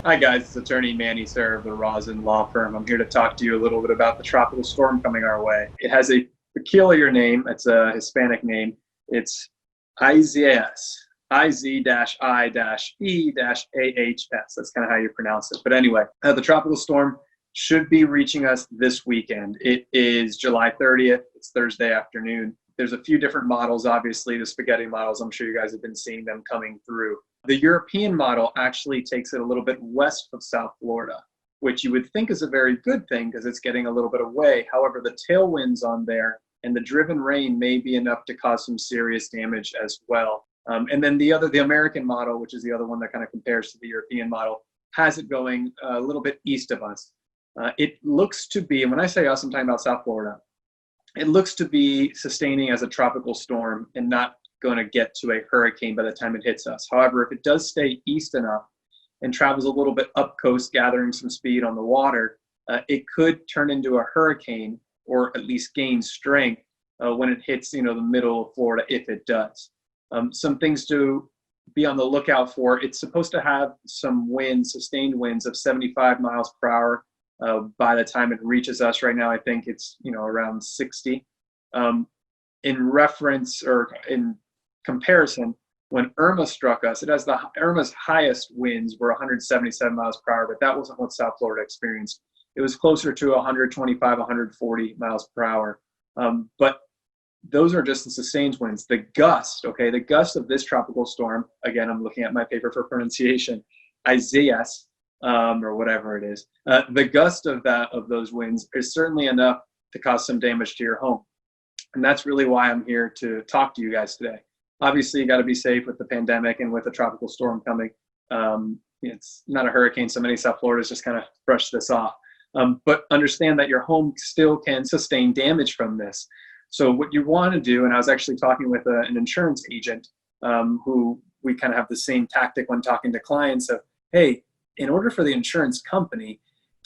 Hi guys, it's attorney Manny Serra of the Rossen Law Firm. I'm here to talk to you a little bit about the tropical storm coming our way. It has a peculiar name. It's a Hispanic name. It's Isaias, IZ-I-E-AHS. That's kind of how you pronounce it. But anyway, the tropical storm should be reaching us this weekend. It is July 30th. It's Thursday afternoon. There's a few different models, obviously, the spaghetti models. I'm sure you guys have been seeing them coming through. The European model actually takes it a little bit west of South Florida, which you would think is a very good thing because it's getting a little bit away. However, the tailwinds on there and the driven rain may be enough to cause some serious damage as well. And then the American model, which is the other one that kind of compares to the European model, has it going a little bit east of us. It looks to be, and when I say us, I'm talking about South Florida, it looks to be sustaining as a tropical storm and not going to get to a hurricane by the time it hits us. However, if it does stay east enough and travels a little bit up coast, gathering some speed on the water, it could turn into a hurricane or at least gain strength when it hits, the middle of Florida, if it does. Some things to be on the lookout for. It's supposed to have some winds, sustained winds of 75 miles per hour by the time it reaches us. Right now, I think it's, around 60. In reference or in comparison, when Irma struck us, Irma's highest winds were 177 miles per hour, but that wasn't what South Florida experienced. It was closer to 125, 140 miles per hour. But those are just the sustained winds. The gust of this tropical storm, again, I'm looking at my paper for pronunciation, Isaias, or whatever it is. The gust of those winds is certainly enough to cause some damage to your home. And that's really why I'm here to talk to you guys today. Obviously, you got to be safe with the pandemic and with a tropical storm coming. It's not a hurricane, so many South Florida's just kind of brushed this off. But understand that your home still can sustain damage from this. So what you want to do, and I was actually talking with an insurance agent who we kind of have the same tactic when talking to clients of, hey, in order for the insurance company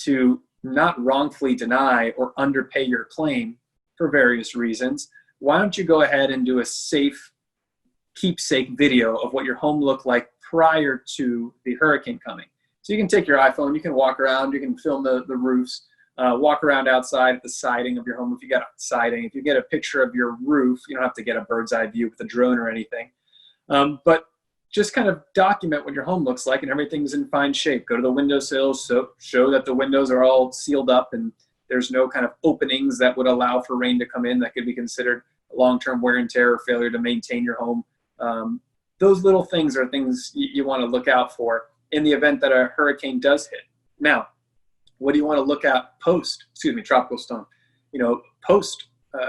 to not wrongfully deny or underpay your claim for various reasons, why don't you go ahead and do a keepsake video of what your home looked like prior to the hurricane coming. So you can take your iPhone, you can walk around, you can film the roofs, walk around outside at the siding of your home if you got siding. If you get a picture of your roof, you don't have to get a bird's eye view with a drone or anything. But just kind of document what your home looks like and everything's in fine shape. Go to the windowsills, so show that the windows are all sealed up and there's no kind of openings that would allow for rain to come in that could be considered long-term wear and tear or failure to maintain your home. Those little things are things you want to look out for in the event that a hurricane does hit. Now, what do you want to look at tropical storm, post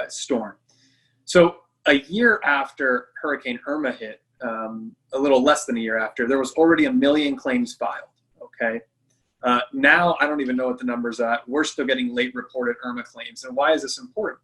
storm? So a year after Hurricane Irma hit, a little less than a year after, there was already 1 million claims filed, okay? Now, I don't even know what the number's at. We're still getting late reported Irma claims. And why is this important?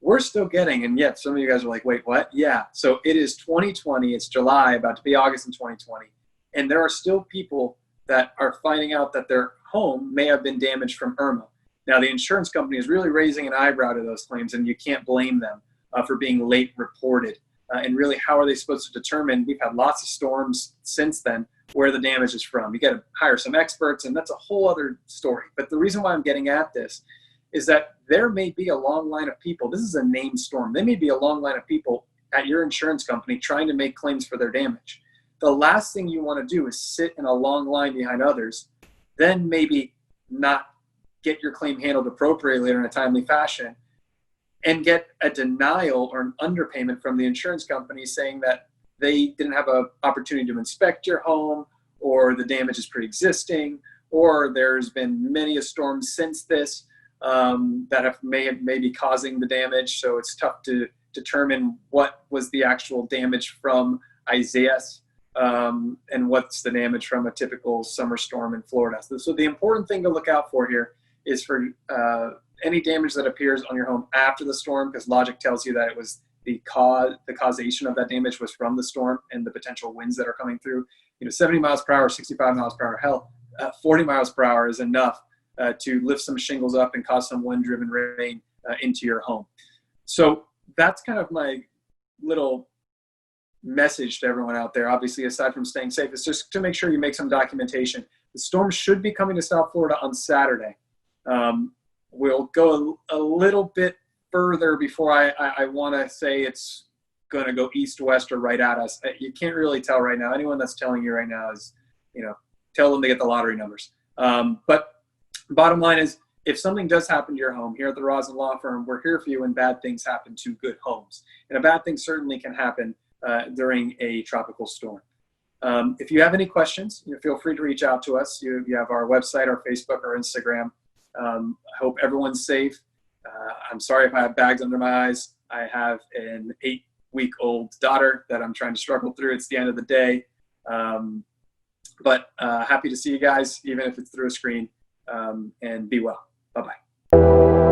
We're still getting, and yet some of you guys are like, wait, what? Yeah, so it is 2020, it's July, about to be August in 2020. And there are still people that are finding out that their home may have been damaged from Irma. Now, the insurance company is really raising an eyebrow to those claims, and you can't blame them for being late reported. And really, how are they supposed to determine? We've had lots of storms since then where the damage is from. You got to hire some experts, and that's a whole other story. But the reason why I'm getting at this is that there may be a long line of people. This is a named storm. There may be a long line of people at your insurance company trying to make claims for their damage. The last thing you want to do is sit in a long line behind others, then maybe not get your claim handled appropriately or in a timely fashion, and get a denial or an underpayment from the insurance company saying that they didn't have an opportunity to inspect your home, or the damage is pre-existing, or there's been many a storm since this that may be causing the damage. So it's tough to determine what was the actual damage from Isaias and what's the damage from a typical summer storm in Florida. So the important thing to look out for here is for any damage that appears on your home after the storm, because logic tells you that it was the causation of that damage was from the storm and the potential winds that are coming through. 70 miles per hour, 65 miles per hour, hell, 40 miles per hour is enough to lift some shingles up and cause some wind-driven rain into your home. So that's kind of my little message to everyone out there. Obviously, aside from staying safe, is just to make sure you make some documentation. The storm should be coming to South Florida on Saturday. We'll go a little bit further before I want to say it's going to go east-west or right at us. You can't really tell right now. Anyone that's telling you right now is, tell them to get the lottery numbers. But bottom line is, if something does happen to your home, here at the Rossen Law Firm, we're here for you when bad things happen to good homes. And a bad thing certainly can happen during a tropical storm. If you have any questions, feel free to reach out to us. You have our website, our Facebook, our Instagram. I hope everyone's safe. I'm sorry if I have bags under my eyes. I have an 8-week-old daughter that I'm trying to struggle through. It's the end of the day. But happy to see you guys, even if it's through a screen. And be well. Bye-bye.